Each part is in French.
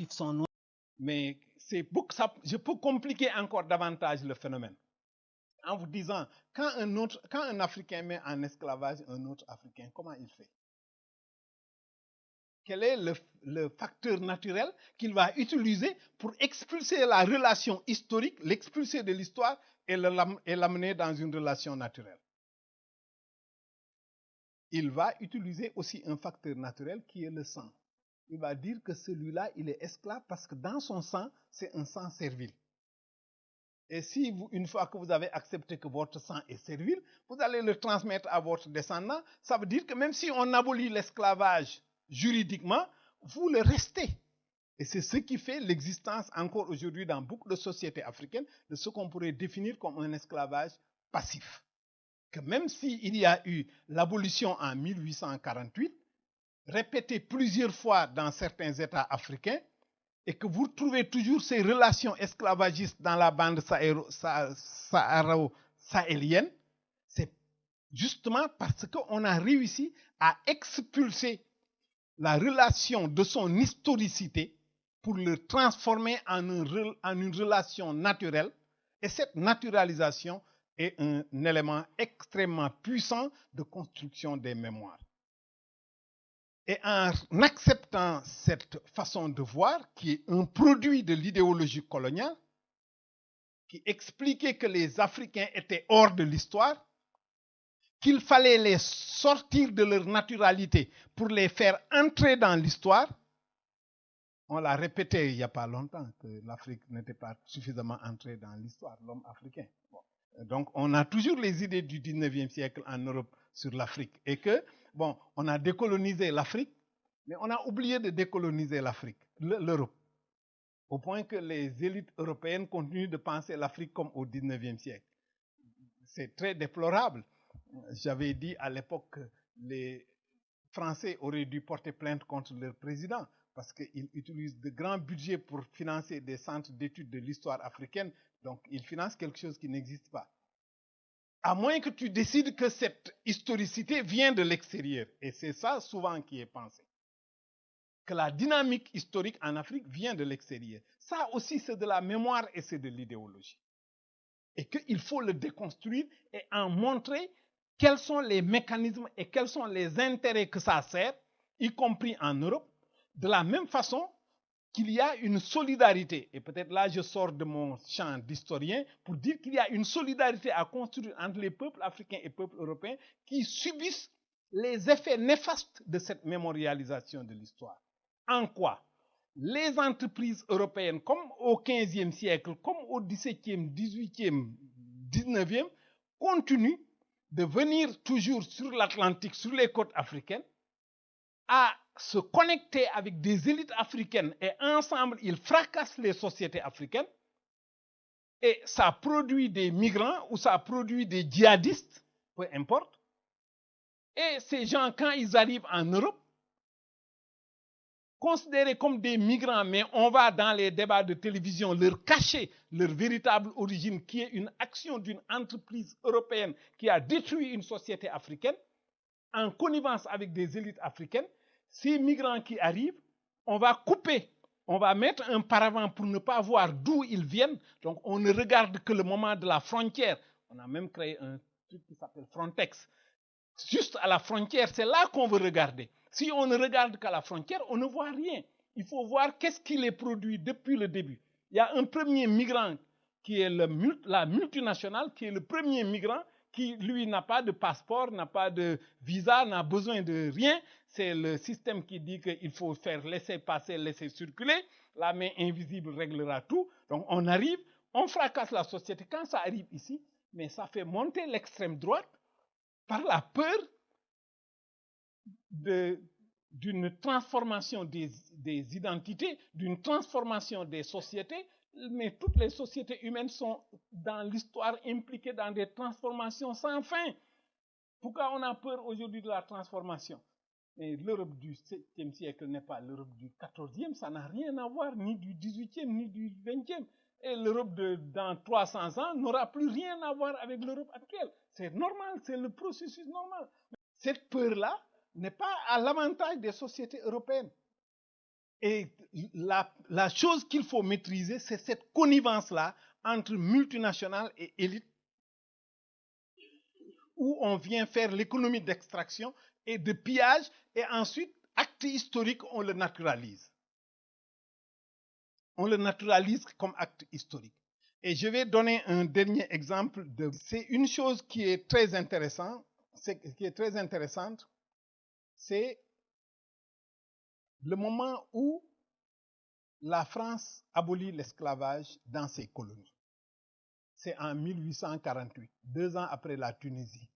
captifs sont noirs, mais je peux compliquer encore davantage le phénomène en vous disant, quand un Africain met en esclavage un autre Africain, comment il fait? Quel est le facteur naturel qu'il va utiliser pour expulser la relation historique, l'expulser de l'histoire et l'amener dans une relation naturelle? Il va utiliser aussi un facteur naturel qui est le sang. Il va dire que celui-là, il est esclave parce que dans son sang, c'est un sang servile. Et si une fois que vous avez accepté que votre sang est servile, vous allez le transmettre à votre descendant. Ça veut dire que même si on abolit l'esclavage juridiquement, vous le restez. Et c'est ce qui fait l'existence encore aujourd'hui dans beaucoup de sociétés africaines de ce qu'on pourrait définir comme un esclavage passif. Que même s'il y a eu l'abolition en 1848, répétée plusieurs fois dans certains États africains, et que vous trouvez toujours ces relations esclavagistes dans la bande saharo-sahélienne, c'est justement parce qu'on a réussi à expulser la relation de son historicité pour le transformer en une relation naturelle. Et cette naturalisation est un élément extrêmement puissant de construction des mémoires. Et en acceptant cette façon de voir, qui est un produit de l'idéologie coloniale, qui expliquait que les Africains étaient hors de l'histoire, qu'il fallait les sortir de leur naturalité pour les faire entrer dans l'histoire, on l'a répété il n'y a pas longtemps, que l'Afrique n'était pas suffisamment entrée dans l'histoire, l'homme africain. Bon. Donc, on a toujours les idées du 19e siècle en Europe sur l'Afrique. Et que, bon, on a décolonisé l'Afrique, mais on a oublié de décoloniser l'Europe. Au point que les élites européennes continuent de penser l'Afrique comme au 19e siècle. C'est très déplorable. J'avais dit à l'époque que les Français auraient dû porter plainte contre leur président parce qu'ils utilisent de grands budgets pour financer des centres d'études de l'histoire africaine. Donc, ils financent quelque chose qui n'existe pas. À moins que tu décides que cette historicité vient de l'extérieur. Et c'est ça souvent qui est pensé. Que la dynamique historique en Afrique vient de l'extérieur. Ça aussi, c'est de la mémoire et c'est de l'idéologie. Et qu'il faut le déconstruire et en montrer quels sont les mécanismes et quels sont les intérêts que ça sert, y compris en Europe, de la même façon qu'il y a une solidarité, et peut-être là je sors de mon champ d'historien, pour dire qu'il y a une solidarité à construire entre les peuples africains et les peuples européens qui subissent les effets néfastes de cette mémorialisation de l'histoire. En quoi? Les entreprises européennes, comme au XVe siècle, comme au XVIIe, XVIIIe, XIXe, continuent de venir toujours sur l'Atlantique, sur les côtes africaines, à se connecter avec des élites africaines et ensemble, ils fracassent les sociétés africaines et ça produit des migrants ou ça produit des djihadistes, peu importe. Et ces gens, quand ils arrivent en Europe, considérés comme des migrants, mais on va dans les débats de télévision leur cacher leur véritable origine, qui est une action d'une entreprise européenne qui a détruit une société africaine, en connivence avec des élites africaines. Ces migrants qui arrivent, on va couper, on va mettre un paravent pour ne pas voir d'où ils viennent. Donc, on ne regarde que le moment de la frontière. On a même créé un truc qui s'appelle Frontex. Juste à la frontière, c'est là qu'on veut regarder. Si on ne regarde qu'à la frontière, on ne voit rien. Il faut voir qu'est-ce qui les produit depuis le début. Il y a un premier migrant qui est la multinationale, qui est le premier migrant, qui, lui, n'a pas de passeport, n'a pas de visa, n'a besoin de rien. C'est le système qui dit qu'il faut faire laisser passer, laisser circuler. La main invisible réglera tout. Donc, on arrive, on fracasse la société. Quand ça arrive ici, mais ça fait monter l'extrême droite par la peur d'une transformation des identités, d'une transformation des sociétés. Mais toutes les sociétés humaines sont dans l'histoire impliquées dans des transformations sans fin. Pourquoi on a peur aujourd'hui de la transformation? Et l'Europe du 7e siècle n'est pas l'Europe du 14e, ça n'a rien à voir, ni du 18e, ni du 20e. Et l'Europe dans 300 ans n'aura plus rien à voir avec l'Europe actuelle. C'est normal, c'est le processus normal. Cette peur-là n'est pas à l'avantage des sociétés européennes. Et la chose qu'il faut maîtriser, c'est cette connivence-là entre multinationales et élites, où on vient faire l'économie d'extraction et de pillage, et ensuite, acte historique, on le naturalise. On le naturalise comme acte historique. Et je vais donner un dernier exemple. C'est une chose qui est très intéressante. C'est le moment où la France abolit l'esclavage dans ses colonies. C'est en 1848, 2 ans après la Tunisie.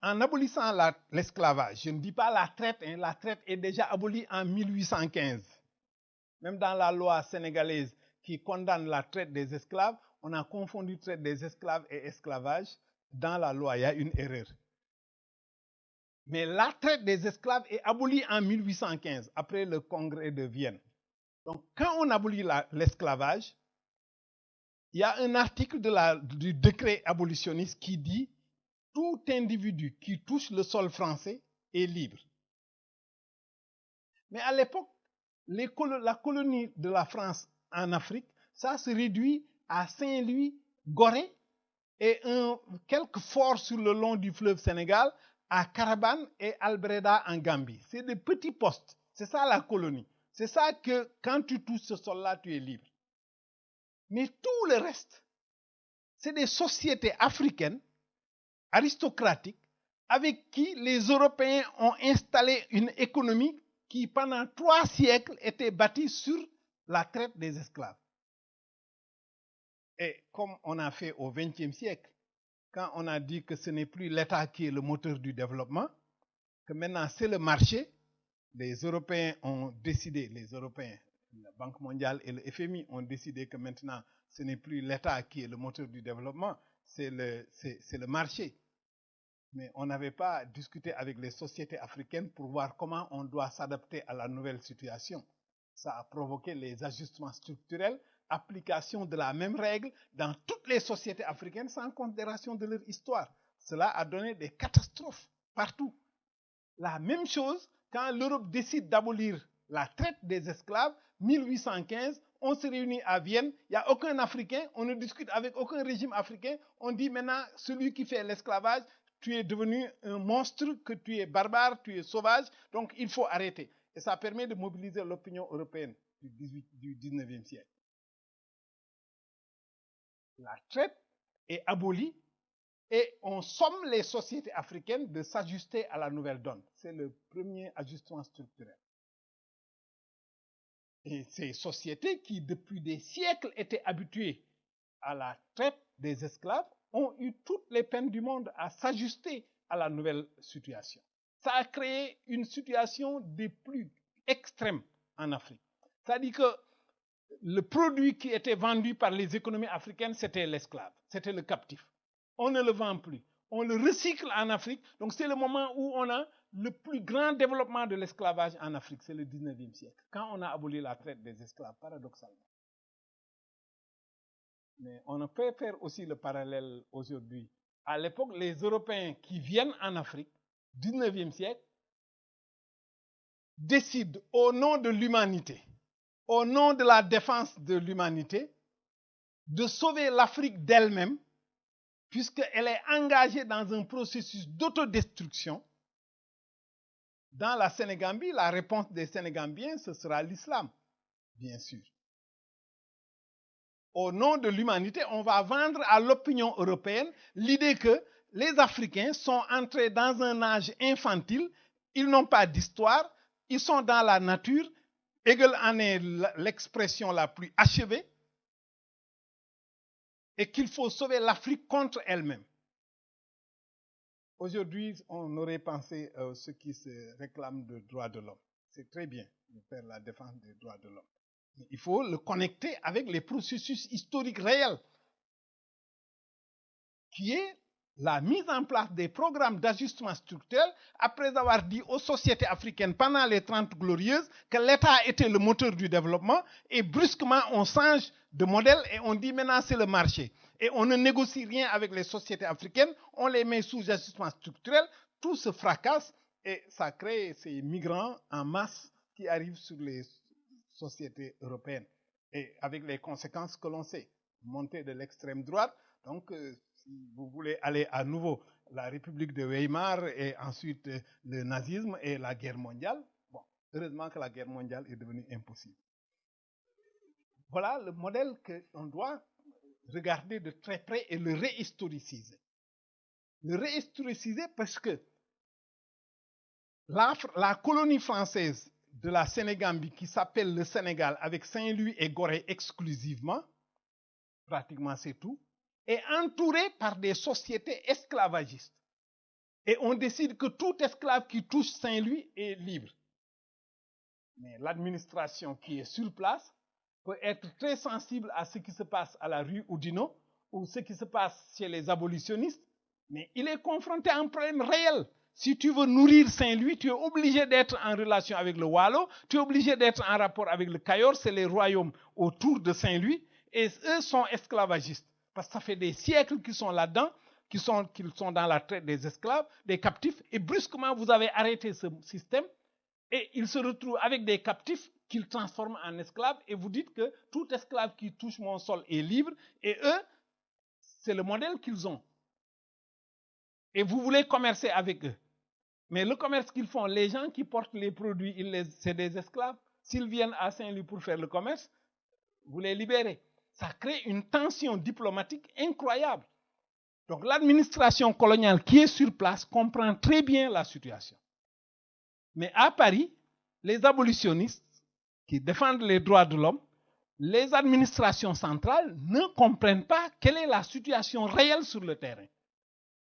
En abolissant l'esclavage, je ne dis pas la traite est déjà abolie en 1815. Même dans la loi sénégalaise qui condamne la traite des esclaves, on a confondu traite des esclaves et esclavage. Dans la loi, il y a une erreur. Mais la traite des esclaves est abolie en 1815, après le congrès de Vienne. Donc, quand on abolit l'esclavage, il y a un article du décret abolitionniste qui dit « Tout individu qui touche le sol français est libre ». Mais à l'époque, la colonie de la France en Afrique, ça se réduit à Saint-Louis, Gorée et quelques forts sur le long du fleuve Sénégal, à Carabane et Albreda en Gambie. C'est des petits postes. C'est ça la colonie. C'est ça que quand tu touches ce sol-là, tu es libre. Mais tout le reste, c'est des sociétés africaines, aristocratiques, avec qui les Européens ont installé une économie qui, pendant 3 siècles, était bâtie sur la traite des esclaves. Et comme on a fait au XXe siècle, quand on a dit que ce n'est plus l'État qui est le moteur du développement, que maintenant c'est le marché, les Européens ont décidé, la Banque mondiale et le FMI ont décidé que maintenant ce n'est plus l'État qui est le moteur du développement, c'est le marché. Mais on n'avait pas discuté avec les sociétés africaines pour voir comment on doit s'adapter à la nouvelle situation. Ça a provoqué les ajustements structurels, application de la même règle dans toutes les sociétés africaines sans considération de leur histoire. Cela a donné des catastrophes partout. La même chose quand l'Europe décide d'abolir la traite des esclaves, 1815, on se réunit à Vienne, il n'y a aucun Africain, on ne discute avec aucun régime africain, on dit maintenant, celui qui fait l'esclavage, tu es devenu un monstre, que tu es barbare, tu es sauvage, donc il faut arrêter. Et ça permet de mobiliser l'opinion européenne du 19e siècle. La traite est abolie et on somme les sociétés africaines de s'ajuster à la nouvelle donne. C'est le premier ajustement structurel. Et ces sociétés qui, depuis des siècles, étaient habituées à la traite des esclaves, ont eu toutes les peines du monde à s'ajuster à la nouvelle situation. Ça a créé une situation des plus extrêmes en Afrique. C'est-à-dire que le produit qui était vendu par les économies africaines, c'était l'esclave, c'était le captif. On ne le vend plus. On le recycle en Afrique. Donc c'est le moment où on a le plus grand développement de l'esclavage en Afrique, c'est le 19e siècle, quand on a aboli la traite des esclaves, paradoxalement. Mais on peut faire aussi le parallèle aujourd'hui. À l'époque, les Européens qui viennent en Afrique, 19e siècle, décident au nom de l'humanité, au nom de la défense de l'humanité, de sauver l'Afrique d'elle-même, puisqu'elle est engagée dans un processus d'autodestruction. Dans la Sénégambie, la réponse des Sénégambiens, ce sera l'islam, bien sûr. Au nom de l'humanité, on va vendre à l'opinion européenne l'idée que les Africains sont entrés dans un âge infantile, ils n'ont pas d'histoire, ils sont dans la nature, Hegel en est l'expression la plus achevée, et qu'il faut sauver l'Afrique contre elle-même. Aujourd'hui, on aurait pensé à ceux qui se réclament de droits de l'homme. C'est très bien de faire la défense des droits de l'homme. Mais il faut le connecter avec les processus historiques réels, qui est la mise en place des programmes d'ajustement structurel après avoir dit aux sociétés africaines pendant les 30 glorieuses que l'État était le moteur du développement et brusquement on change de modèle et on dit maintenant c'est le marché. Et on ne négocie rien avec les sociétés africaines, on les met sous ajustement structurel, tout se fracasse Et ça crée ces migrants en masse qui arrivent sur les sociétés européennes. Et avec les conséquences que l'on sait. Montée de l'extrême droite. Donc, si vous voulez aller à nouveau la République de Weimar et ensuite le nazisme et la guerre mondiale, bon, heureusement que la guerre mondiale est devenue impossible. Voilà le modèle qu'on doit regarder de très près et le réhistoriciser. Le réhistoriciser parce que la colonie française de la Sénégambie, qui s'appelle le Sénégal, avec Saint-Louis et Gorée exclusivement, pratiquement c'est tout, est entourée par des sociétés esclavagistes. Et on décide que tout esclave qui touche Saint-Louis est libre. Mais l'administration qui est sur place peut être très sensible à ce qui se passe à la rue Oudinot ou ce qui se passe chez les abolitionnistes, mais il est confronté à un problème réel. Si tu veux nourrir Saint-Louis, tu es obligé d'être en relation avec le Waalo, tu es obligé d'être en rapport avec le Cayor, c'est les royaumes autour de Saint-Louis, et eux sont esclavagistes. Parce que ça fait des siècles qu'ils sont là-dedans, qu'ils sont dans la traite des esclaves, des captifs, et brusquement vous avez arrêté ce système, et ils se retrouvent avec des captifs qu'ils transforment en esclaves, et vous dites que tout esclave qui touche mon sol est libre, et eux, c'est le modèle qu'ils ont. Et vous voulez commercer avec eux. Mais le commerce qu'ils font, les gens qui portent les produits, c'est des esclaves. S'ils viennent à Saint-Louis pour faire le commerce, vous les libérez. Ça crée une tension diplomatique incroyable. Donc l'administration coloniale qui est sur place comprend très bien la situation. Mais à Paris, les abolitionnistes qui défendent les droits de l'homme, les administrations centrales ne comprennent pas quelle est la situation réelle sur le terrain.